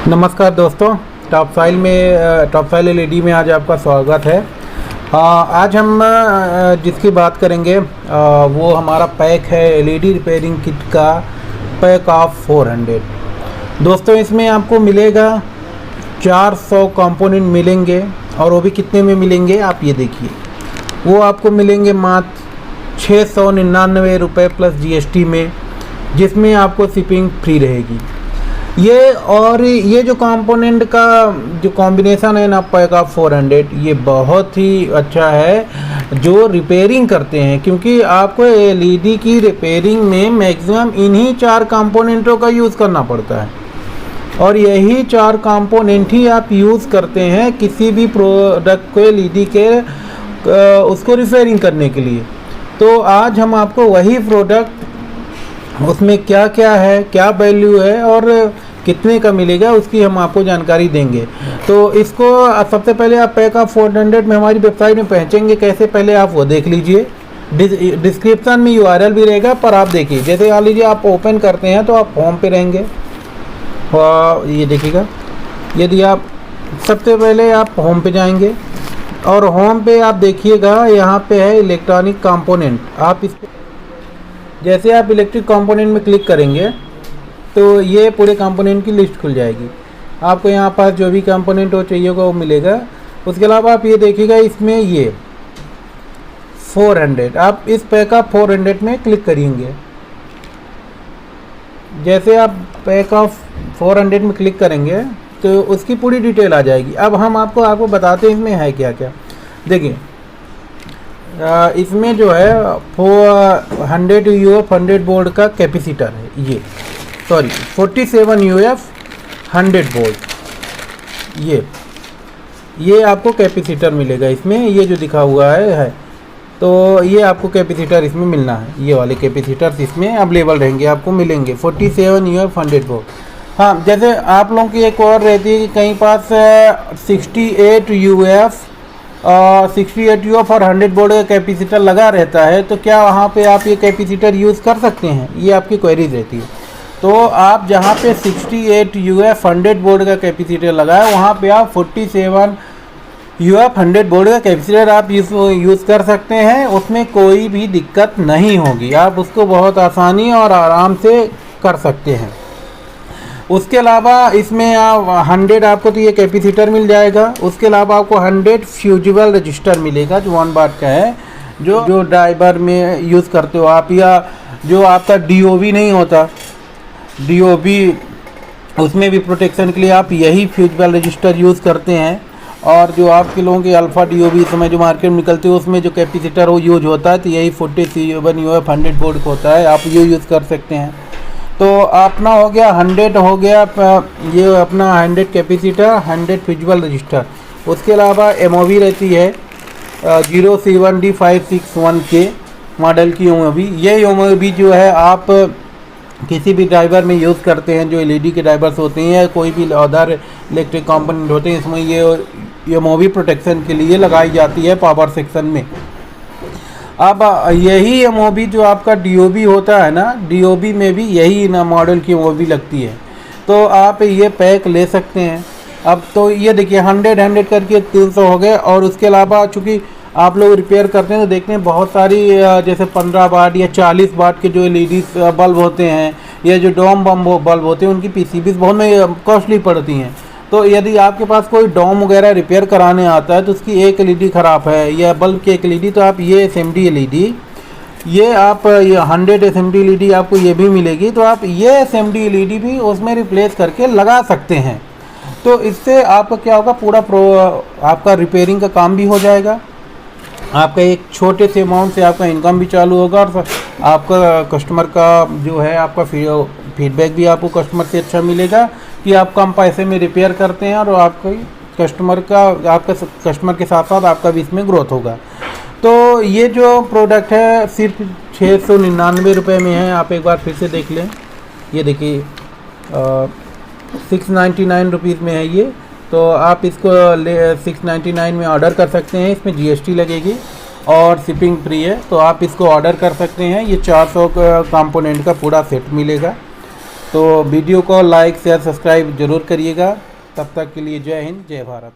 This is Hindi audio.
नमस्कार दोस्तों, टॉप साइल एलईडी में आज आपका स्वागत है। आज हम जिसकी बात करेंगे वो हमारा पैक है एलईडी रिपेयरिंग किट का पैक ऑफ 400। दोस्तों इसमें आपको मिलेगा 400 कंपोनेंट मिलेंगे और वो भी कितने में मिलेंगे आप ये देखिए। वो आपको मिलेंगे मात्र 699 रुपये प्लस जीएसटी में, जिसमें आपको शिपिंग फ्री रहेगी। ये जो कंपोनेंट का जो कॉम्बिनेशन है ना पैक ऑफ 400, ये बहुत ही अच्छा है जो रिपेयरिंग करते हैं, क्योंकि आपको एलईडी की रिपेयरिंग में मैक्सिमम इन्हीं 4 कंपोनेंटों का यूज़ करना पड़ता है और यही 4 कंपोनेंट ही आप यूज़ करते हैं किसी भी प्रोडक्ट को एलईडी के उसको रिपेयरिंग करने के लिए। तो आज हम आपको वही प्रोडक्ट उसमें क्या क्या है, क्या वैल्यू है और कितने का मिलेगा उसकी हम आपको जानकारी देंगे। तो इसको सबसे पहले आप पैक ऑफ 400 में हमारी वेबसाइट में पहुँचेंगे कैसे, पहले आप वो देख लीजिए। डिस्क्रिप्शन में यूआरएल भी रहेगा, पर आप देखिए जैसे मान लीजिए आप ओपन करते हैं तो आप होम पे रहेंगे और ये देखिएगा। यदि आप सबसे पहले आप होम पे जाएंगे और होम पे आप देखिएगा यहाँ पे है इलेक्ट्रॉनिक कंपोनेंट। आप इस जैसे आप इलेक्ट्रिक कंपोनेंट में क्लिक करेंगे तो ये पूरे कंपोनेंट की लिस्ट खुल जाएगी। आपको यहाँ पास जो भी कंपोनेंट हो चाहिए होगा वो मिलेगा। उसके अलावा आप ये देखिएगा इसमें ये 400, आप इस पैक ऑफ 400 में क्लिक करेंगे। जैसे आप पैक ऑफ 400 में क्लिक करेंगे तो उसकी पूरी डिटेल आ जाएगी। अब हम आपको बताते हैं इसमें है क्या क्या। देखिए इसमें जो है 100 UF 100 वोल्ट का कैपेसिटर है, ये 47 UF 100 वोल्ट ये आपको कैपेसिटर मिलेगा इसमें। ये जो दिखा हुआ है तो ये आपको कैपेसिटर इसमें मिलना है। ये वाले कैपेसिटर्स इसमें अवेलेबल रहेंगे, आपको मिलेंगे 47 UF 100 वोल्ट। हाँ, जैसे आप लोगों की एक और रहती है कि कहीं पास 68 UF 68 UF और 100 वोल्ट का कैपेसिटर लगा रहता है, तो क्या वहाँ पे आप ये कैपेसिटर यूज़ कर सकते हैं, ये आपकी क्वेरीज रहती है। तो आप जहाँ पे 68 UF 100 वोल्ट का कैपेसिटर लगा है वहाँ पे आप 47 UF 100 वोल्ट का कैपेसिटर आप यूज़ कर सकते हैं। उसमें कोई भी दिक्कत नहीं होगी, आप उसको बहुत आसानी और आराम से कर सकते हैं। उसके अलावा इसमें आप 100 आपको तो ये कैपेसिटर मिल जाएगा। उसके अलावा आपको 100 फ्यूजिबल रजिस्टर मिलेगा जो 1 वाट का है, जो ड्राइवर में यूज़ करते हो आप, या जो आपका DOV नहीं होता, DOV उसमें भी प्रोटेक्शन के लिए आप यही फ्यूजिबल रजिस्टर यूज़ करते हैं। और जो आपके लोगों के अल्फ़ा DOV समय जो मार्केट में निकलते हो उसमें जो कैपेसिटर वो यूज होता है तो यही 47 UF 100 वोल्ट होता है, आप ये यूज़ कर सकते हैं। तो अपना हो गया 100 हो गया ये अपना 100 कैपेसिटर 100 फ्यूजिबल रजिस्टर। उसके अलावा MOV रहती है 07D561K मॉडल की MOV। ये MOV जो है आप किसी भी ड्राइवर में यूज़ करते हैं, जो LED के ड्राइवर्स होते हैं या कोई भी अदर इलेक्ट्रिक कंपोनेंट होते हैं, इसमें ये MOV प्रोटेक्शन के लिए लगाई जाती है पावर सेक्शन में। अब यही MOV जो आपका DOV होता है ना, DOV में भी यही ना मॉडल की MOV लगती है, तो आप ये पैक ले सकते हैं। अब तो ये देखिए 100 करके 300 हो गए। और उसके अलावा चूँकि आप लोग रिपेयर करते हैं तो देखते हैं बहुत सारी जैसे 15 वाट या 40 वाट के जो LED बल्ब होते हैं या जो डोम बल्ब होते हैं उनकी PCBs बहुत कॉस्टली पड़ती हैं। तो यदि आपके पास कोई डोम वगैरह रिपेयर कराने आता है तो उसकी एक LED ख़राब है या बल्ब की एक LED, तो आप ये SMD LED ये 100 SMD LED आपको ये भी मिलेगी, तो आप ये SMD LED भी उसमें रिप्लेस करके लगा सकते हैं। तो इससे आपका क्या होगा, पूरा आपका रिपेयरिंग का काम भी हो जाएगा, आपका एक छोटे से अमाउंट से आपका इनकम भी चालू होगा और आपका कस्टमर का जो है आपका फीडबैक भी आपको कस्टमर से अच्छा मिलेगा कि आप कम पैसे में रिपेयर करते हैं और आपका कस्टमर के साथ साथ आपका भी इसमें ग्रोथ होगा। तो ये जो प्रोडक्ट है सिर्फ 699 रुपये में है। आप एक बार फिर से देख लें, ये देखिए 699 रुपीज़ में है ये। तो आप इसको 699 में ऑर्डर कर सकते हैं, इसमें GST लगेगी और शिपिंग फ्री है। तो आप इसको ऑर्डर कर सकते हैं। ये 400 का कंपोनेंट का पूरा सेट मिलेगा। तो वीडियो को लाइक शेयर सब्सक्राइब जरूर करिएगा। तब तक के लिए जय हिंद जय भारत।